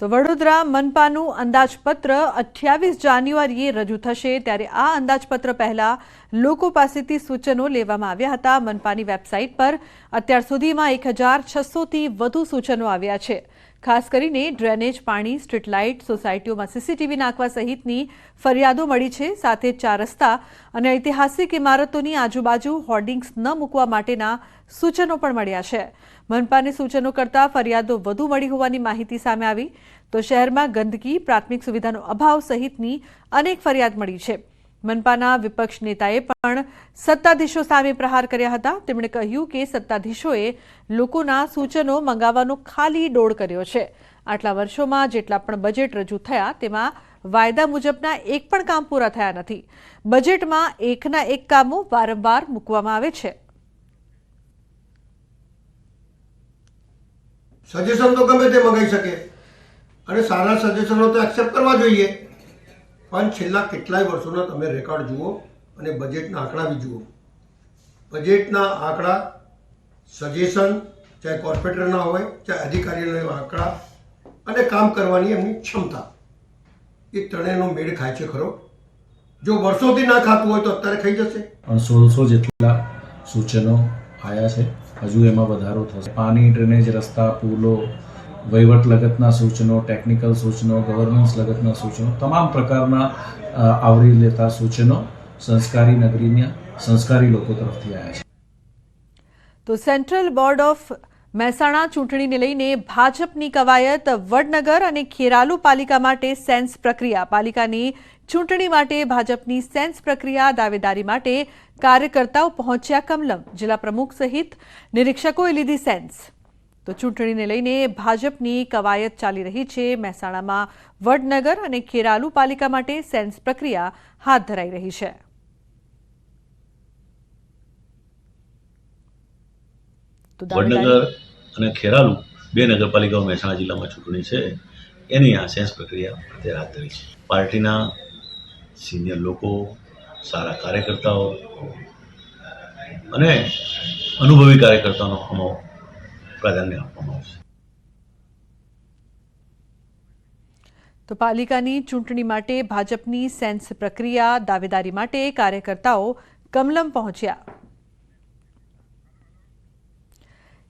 તો વડોદરા મનપાનું અંદાજપત્ર 28 જાન્યુઆરીએ રજૂ થશે ત્યારે આ અંદાજપત્ર પહેલા લોકો પાસેથી સૂચનો લેવામાં આવ્યા હતા। મનપાની વેબસાઇટ પર અત્યાર સુધીમાં 1600 થી વધુ સૂચનો આવ્યા છે। ખાસ કરીને ડ્રેનેજ, પાણી, સ્ટ્રીટ લાઇટ, સોસાયટીઓમાં સીસીટીવી નાખવા સહિતની ફરિયાદો મળી છે। સાથે 4 રસ્તા અને ઐતિહાસિક ઇમારતોની આજુબાજુ હોર્ડિંગ્સ ન મૂકવા માટેના સૂચનો પણ મળ્યા છે। મનપાને સૂચનો કરતા ફરિયાદો વધુ મળી હોવાની માહિતી સામે આવી। તો શહેરમાં ગંદકી, પ્રાથમિક સુવિધાનો અભાવ સહિતની અનેક ફરિયાદ મળી છે। મનપાના વિપક્ષ નેતાએ પણ સત્તાધીશો સામે પ્રહાર કર્યા હતા। તેમણે કહ્યું કે સત્તાધીશોએ લોકોના સૂચનો મંગાવવાનો ખાલી ડોળ કર્યો છે। આટલા વર્ષોમાં જેટલા પણ બજેટ રજૂ થયા તેમાં વાયદા મુજબના એક પણ કામ પૂરા થયા નથી। બજેટમાં એકના એક કામો વારંવાર મૂકવામાં આવે છે। સજેશન તો ગમે તે મંગાવી શકે અને સારા સજેશનો તો એક્સેપ્ટ કરવા જોઈએ, પણ છેલ્લા કેટલાય વર્ષોના તમે રેકોર્ડ જુઓ અને બજેટના આંકડા બી જુઓ। બજેટના આંકડા, સજેશન, ચાહે કોર્પોરેટરના હોય ચાહે અધિકારીઓના આંકડા અને કામ કરવાની એમની ક્ષમતા, એ ત્રણેયનો મેળ ખાય છે ખરો? જો વર્ષોથી ના ખાતું હોય તો અત્યારે ખાઈ જશે। 1600 જેટલા સૂચનો આવ્યા છે, હજુ એમાં વધારો થશે। પાણી, ડ્રેનેજ, રસ્તા, પુલો, વહીવટ લગતના સૂચનો, ટેકનિકલ સૂચનો, ગવર્નન્સ લગતના સૂચનો, તમામ પ્રકારના આવરી લેતા સૂચનો સંસ્કારી નગરીના સંસ્કારી લોકો તરફથી આવ્યા છે। તો સેન્ટ્રલ બોર્ડ ઓફ મહેસાણા ચૂંટણીને લઈને ભાજપની કવાયત। વડનગર અને ખેરાલુ પાલિકા માટે સેન્સ પ્રક્રિયા। પાલિકાની ચૂંટણી માટે ભાજપની સેન્સ પ્રક્રિયા, દાવેદારી માટે કાર્યકર્તાઓ પહોંચ્યા કમલમ। જિલ્લા પ્રમુખ સહિત નિરીક્ષકોએ લીધી સેન્સ। તો ચૂંટણીને લઈને ભાજપની કવાયત ચાલી રહી છે। મહેસાણામાં વડનગર અને ખેરાલુ પાલિકા માટે સેન્સ પ્રક્રિયા હાથ ધરાઈ રહી છે। વડનગર અને ખેરાલુ બે નગરપાલિકાઓ મહેસાણા જિલ્લામાં ચૂંટણી છે, એની આ સેન્સ પ્રક્રિયા અત્યારે હાથ ધરી છે। પાર્ટીના સિનિયર લોકો, સારા કાર્યકર્તાઓ અને અનુભવી કાર્યકર્તાઓનો આમાં પ્રાધાન્ય આપવામાં આવશે। તો પાલિકાની ચૂંટણી માટે ભાજપની સેન્સ પ્રક્રિયા, દાવેદારી માટે કાર્યકર્તાઓ કમલમ પહોંચ્યા।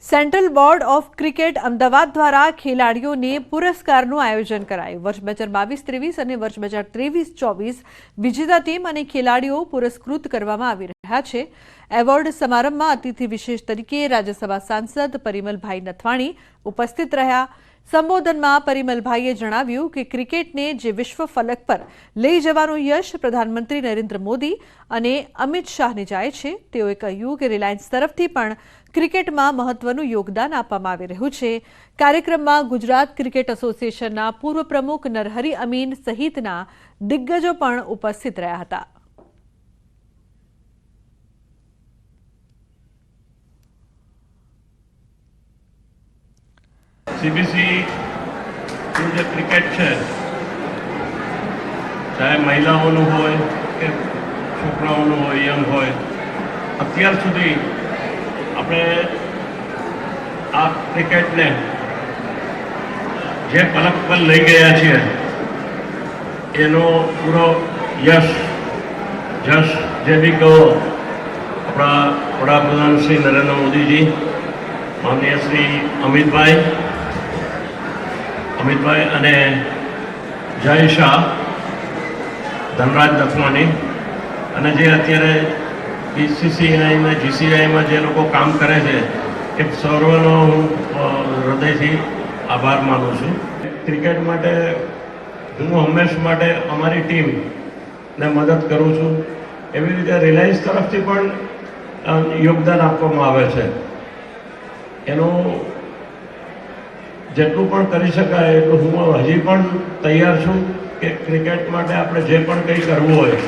Central board of cricket Ahmedabad દ્વારા ખેલાડીઓને પુરસ્કારનું આયોજન કરાયું। વર્ષ 2022-23 અને વર્ષ 2023-24 વિજેતા ટીમ અને ખેલાડીઓ પુરસ્કૃત કરવામાં આવી રહ્યા છે। એવોર્ડ સમારંભમાં અતિથિ વિશેષ તરીકે રાજ્યસભા સાંસદ પરિમલભાઈ નથવાણી ઉપસ્થિત રહ્યા। સંબોધનમાં પરિમલભાઈએ જણાવ્યું કે ક્રિકેટને જે વિશ્વ ફલક પર લઈ જવાનો યશ પ્રધાનમંત્રી નરેન્દ્ર મોદી અને અમિત શાહને જાય છે। તેઓએ કહ્યું કે રિલાયન્સ તરફથી પણ ક્રિકેટમાં મહત્વનું યોગદાન આપવામાં આવી રહ્યું છે। કાર્યક્રમમાં ગુજરાત ક્રિકેટ એસોસિએશનના પૂર્વ પ્રમુખ નરહરી અમીન સહિતના દિગ્ગજો પણ ઉપસ્થિત રહ્યા હતા। सीबीसी જે ક્રિકેટ છે, ચાહે મહિલાઓનું હોય કે છોકરાઓનું હોય, યંગ હોય, અત્યાર સુધી આપણે આ ક્રિકેટને જે પલક પર લઈ ગયા છીએ એનો પૂરો જશ જે બી કહો આપણા વડાપ્રધાન શ્રી નરેન્દ્ર મોદીજી, માનનીય શ્રી અમિતભાઈ અને જય શાહ, ધનરાજ નથવાણી અને જે અત્યારે બીસીસીઆઈમાં જીસીઆઈમાં જે લોકો કામ કરે છે એ સર્વનો હું હૃદયથી આભાર માનું છું। ક્રિકેટ માટે હું હંમેશ માટે અમારી ટીમને મદદ કરું છું। એવી રીતે રિલાયન્સ તરફથી પણ યોગદાન આપવામાં આવે છે। એનું જેટલું પણ કરી શકાય એટલું હું હજી પણ તૈયાર છું કે ક્રિકેટ માટે આપણે જે પણ કંઈ કરવું હોય।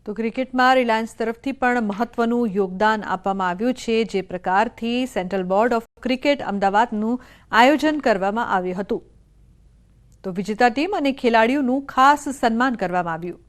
તો ક્રિકેટમાં રિલાયન્સ તરફથી પણ મહત્વનું યોગદાન આપવામાં આવ્યું છે। જે પ્રકારથી સેન્ટ્રલ બોર્ડ ઓફ ક્રિકેટ અમદાવાદનું આયોજન કરવામાં આવ્યું હતું, તો વિજેતા ટીમ અને ખેલાડીઓનું ખાસ સન્માન કરવામાં આવ્યું।